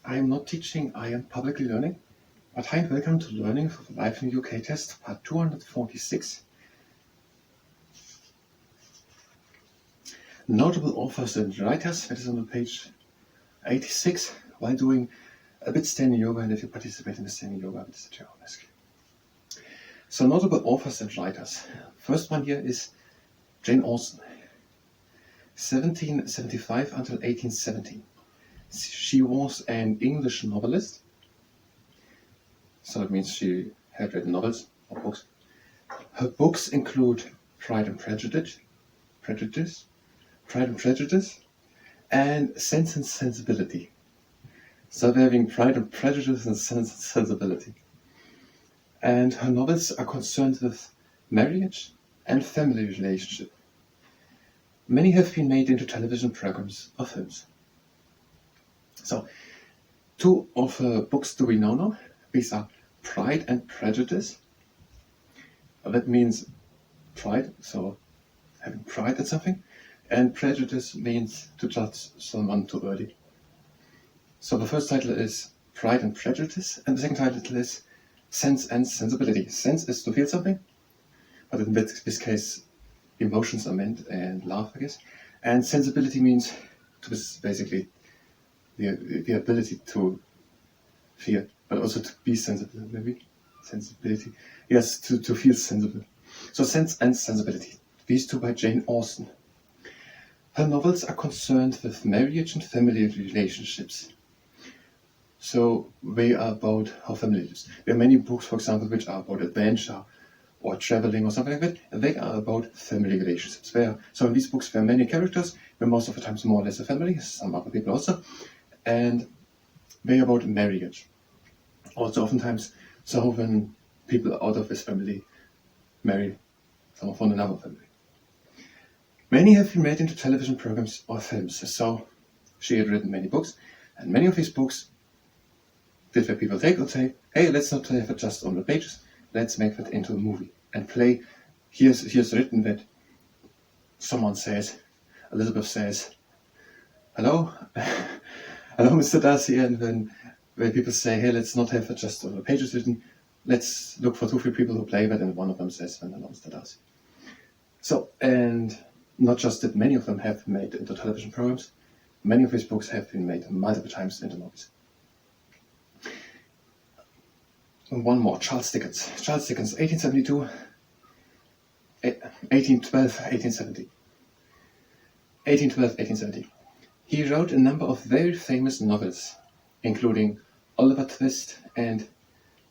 I am not teaching, I am publicly learning. But hi and welcome to Learning for Life in UK test, part 246. Notable authors and writers, that is on page 86, while doing a bit standing yoga, and if you participate in the standing yoga, it's at your own risk. So notable authors and writers. First one here is Jane Austen, 1775 until 1870. She was an English novelist, so it means she had written novels or books. Her books include Pride and Prejudice, and Sense and Sensibility. So they're having Pride and Prejudice and Sense and Sensibility. And her novels are concerned with marriage and family relationship. Many have been made into television programs or films. So, two of her books do we know now. These are Pride and Prejudice. That means pride, so having pride in something. And prejudice means to judge someone too early. So the first title is Pride and Prejudice, and the second title is Sense and Sensibility. Sense is to feel something, but in this case, emotions are meant, and love, I guess. And sensibility means to basically the ability to feel, but also to be sensible, maybe. Sensibility. Yes, to feel sensible. So Sense and Sensibility. These two by Jane Austen. Her novels are concerned with marriage and family relationships. So they are about how family lives. There are many books, for example, which are about adventure or traveling or something like that, and they are about family relationships. So in these books there are many characters, but most of the times more or less a family, some other people also, and they are about marriage. Also oftentimes, so when people out of this family marry someone from another family. Many have been made into television programs or films, so she had written many books, and many of these books did where people take or say, hey, let's not have it just on the pages, let's make that into a movie and play. Here's written that someone says, Elizabeth says, hello, hello Mr. Darcy, and when people say, hey, let's not have it just on the pages written, let's look for 2-3 people who play that, and one of them says, hello Mr. Darcy. So, and not just that many of them have been made into television programs, many of these books have been made multiple times into movies. And one more, Charles Dickens. Charles Dickens, 1872, 1812, 1870. 1812, 1870. He wrote a number of very famous novels, including Oliver Twist and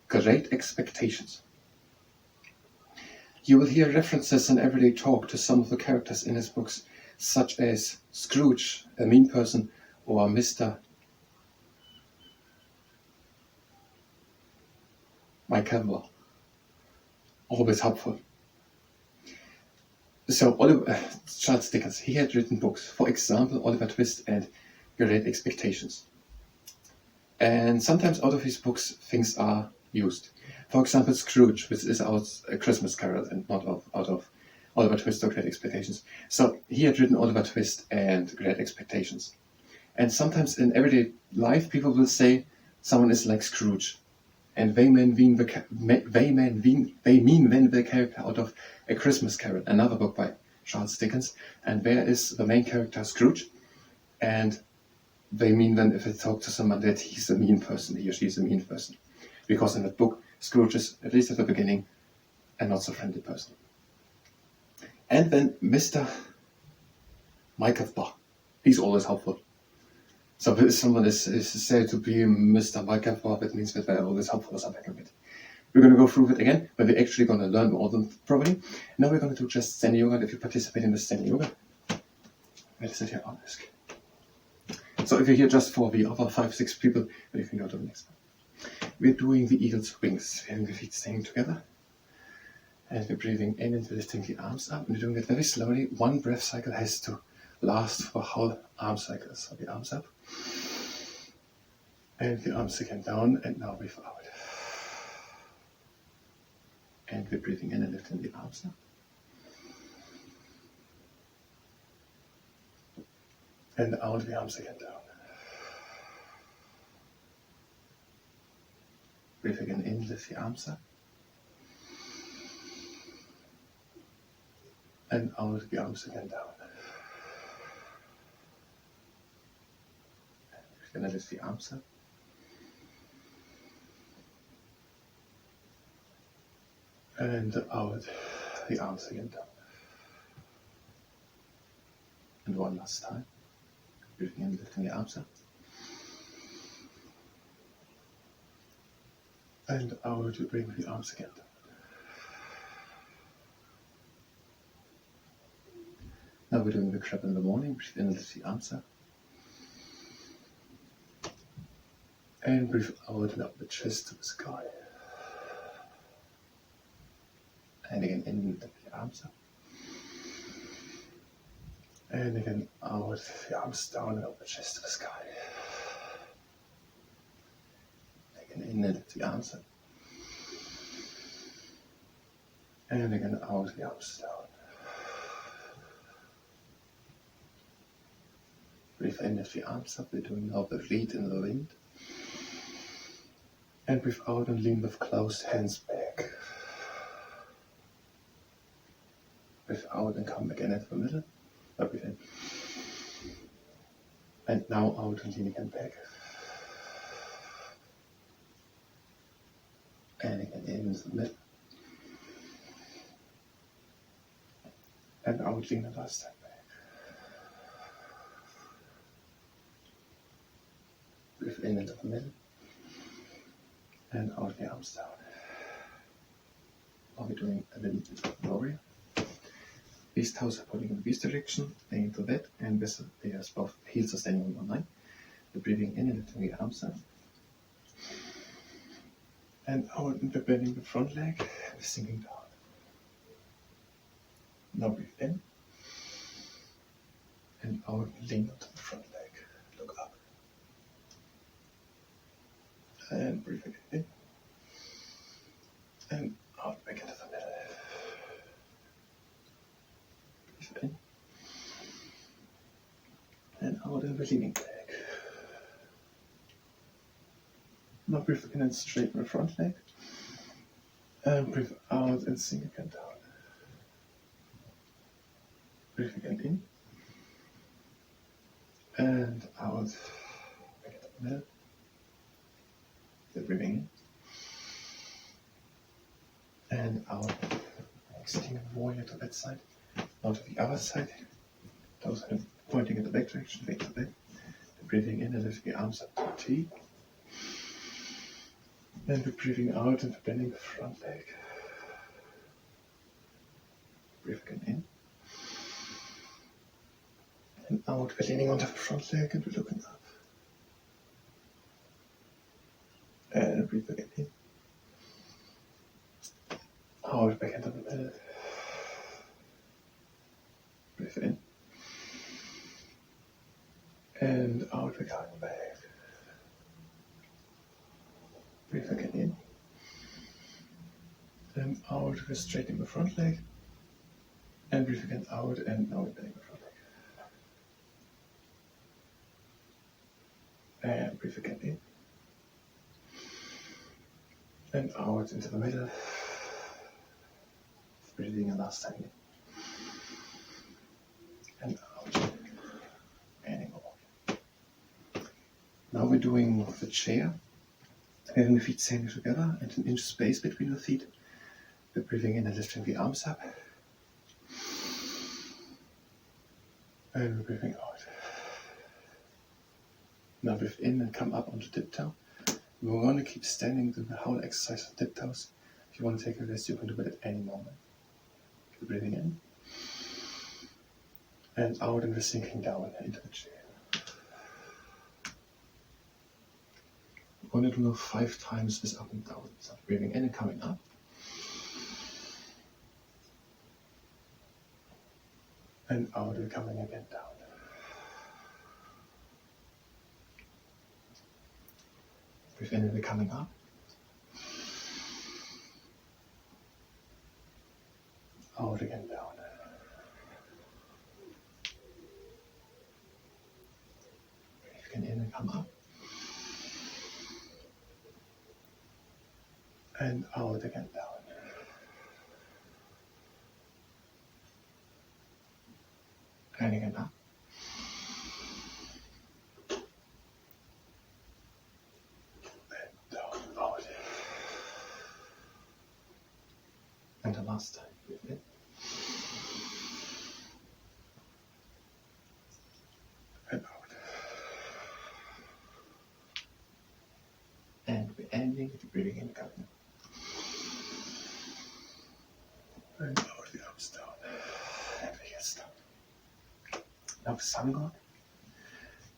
Great Expectations. You will hear references in everyday talk to some of the characters in his books, such as Scrooge, a mean person, or Mr. Micawber. Always helpful. So Charles Dickens, he had written books, for example, Oliver Twist and Great Expectations. And sometimes out of his books, things are used. For example, Scrooge, which is out a Christmas Carol and not out of Oliver Twist or Great Expectations. So he had written Oliver Twist and Great Expectations. And sometimes in everyday life, people will say someone is like Scrooge. And they mean then the character out of A Christmas Carol, another book by Charles Dickens. And there is the main character Scrooge. And they mean then if they talk to someone that he's a mean person, he or she is a mean person. Because in that book, Scrooge is, at least at the beginning, a not so friendly person. And then Mr. Micawber, he's always helpful. So if someone is said to be Mr. Micawber, that means that they're always helpful or something like that. We're going to go through it again, but we're actually going to learn all of them probably. Now we're going to do just standing yoga, and if you participate in the standing yoga, we'll sit here on this. So if you're here just for the other 5-6 people, then you can go to the next one. We're doing the eagle's wings, having the feet staying together. And we're breathing in and lifting the arms up, and we're doing it very slowly. One breath cycle has to last for the whole arm cycle. So the arms up, and the arms again down, and now breathe out. And we're breathing in and lifting the arms up. And out the arms again down. Breathe again in, lift the arms up. And out the arms again down. We're going to lift the arms up. And out the arms again down. And one last time. Breathing in, lifting the arms up. And out, you bring the arms again down. Now we're doing the crab in the morning. Breathe in, lift the arms up. And breathe out and up the chest to the sky. And again in, lift the arms up. And again out, the arms down and up the chest to the sky. Again in, lift the arms up. And again out, the arms down. Breathe in, lift the arms up. We're doing now the feet in the wind. And breathe out and lean with closed hands back. Breathe out and come again into the middle. Now breathe in. And now out and lean again back. And again into the middle. And out, lean the last time back. Breathe in into the middle. And out the arms down. Now we're doing a little bit of warrior. These toes are pointing in the beast direction, laying to that, and with both heels are standing on one line. We're breathing in and lifting the arms up. And out, and we're bending the front leg, and sinking down. Now breathe in. And out, lean onto the front leg. Look up. And breathe again in. And out back into the middle. Breathe in. And out and we're leaning back. Now breathe in and straighten the front leg. And breathe out and sink again down. Breathe again in. And out. Back into the middle. Breathing in and out, exiting warrior to that side, now to the other side, toes are pointing in the back direction, back to back, breathing in and lifting the arms up to T, and we're breathing out and bending the front leg, breathe again in, and out, we're leaning onto the front leg and we're looking up. And breathe again in. Out back into the middle. Breathe in. And out, we're coming back. Breathe again in. And out, we're straightening the front leg. And breathe again out, and now we're bending the front leg. And breathe again in. And out into the middle. Breathing a last time in. And out. And over. Now we're doing the chair. Having the feet standing together and an inch space between the feet. We're breathing in and lifting the arms up. And we're breathing out. Now breathe in and come up onto tiptoe. We want to keep standing, do the whole exercise on tiptoes. If you want to take a rest, you can do it at any moment. Keep breathing in. And out, and we're sinking down into the chair. We're going to do 5 times this up and down. So breathing in and coming up. And out, and coming again down. Breathe in and we're coming up. Out again down. Breathe again in and come up. and out again, down. And again up. And down, out. And the last time, breathe in. And out. And we're ending with the breathing in, coming up. And out the arms down. And the heels down. Now for sun god,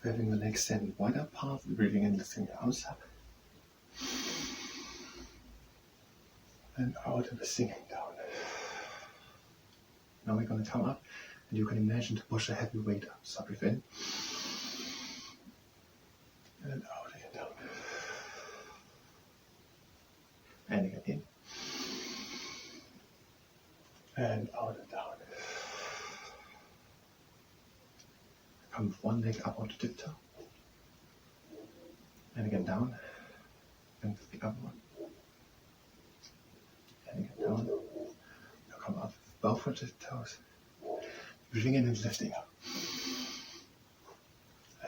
we're having the legs extended wide apart, breathing in, lifting the arms up. And out and we're sinking down. Now we're going to come up, and you can imagine to push a heavy weight up. So breathe in. And out again, down. And again in. And out and down. Come with one leg up onto tiptoe. And again down. And with the other one. And again down. Now come up with both of the toes. Breathing in and lifting up.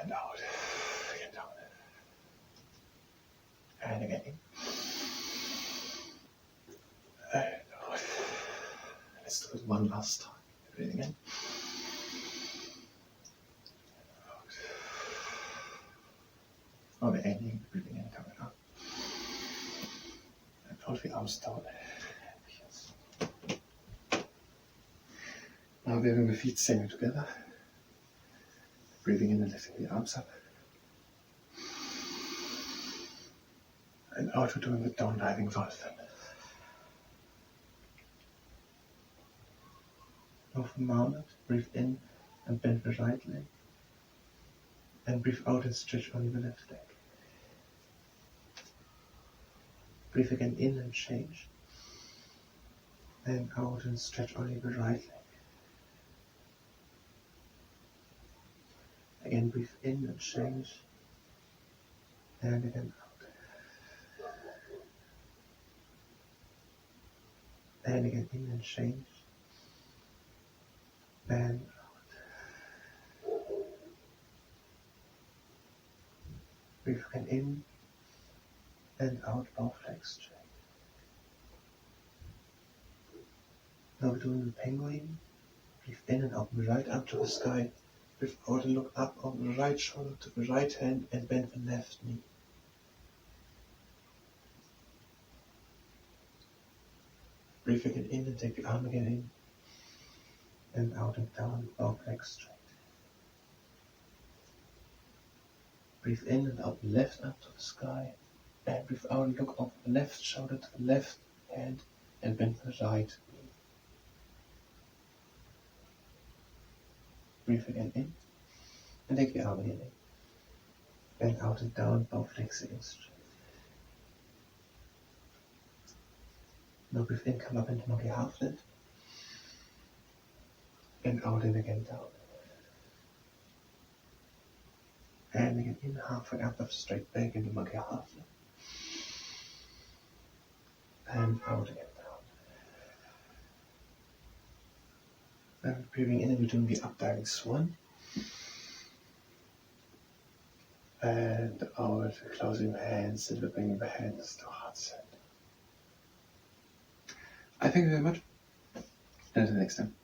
And out. Again down. And again in. And out. Let's do it one last time. Breathing in. Now we're ending, breathing in, coming up. And out the arms down. Yes. Now we're having the feet standing together. Breathing in and lifting the arms up. And out we're doing the down diving dolphin. Now from mounted, breathe in and bend the right leg. And breathe out and stretch only the left leg. Breathe again in and change. And out and stretch only the right leg. Again breathe in and change. And again out. And again in and change. And out. Breathe again in and out, both legs straight. Now we're doing the penguin. Breathe in and open the right arm to the sky. Breathe out and look up over the right shoulder to the right hand and bend the left knee. Breathe again in and take the arm again in. And out and down, both legs straight. Breathe in and open the left arm to the sky. And breathe out and look over the left shoulder to the left hand and bend the right knee. Breathe again in and take the arm again in. And out and down, both legs again straight. Now breathe in, come up into monkey half lift. And out and again down. And again in, halfway up, straight back into monkey half lift. And out again down. And breathing in and we're doing the up diving swan. And out, closing the hands and bringing the hands to heart center. I thank you very much. And until next time.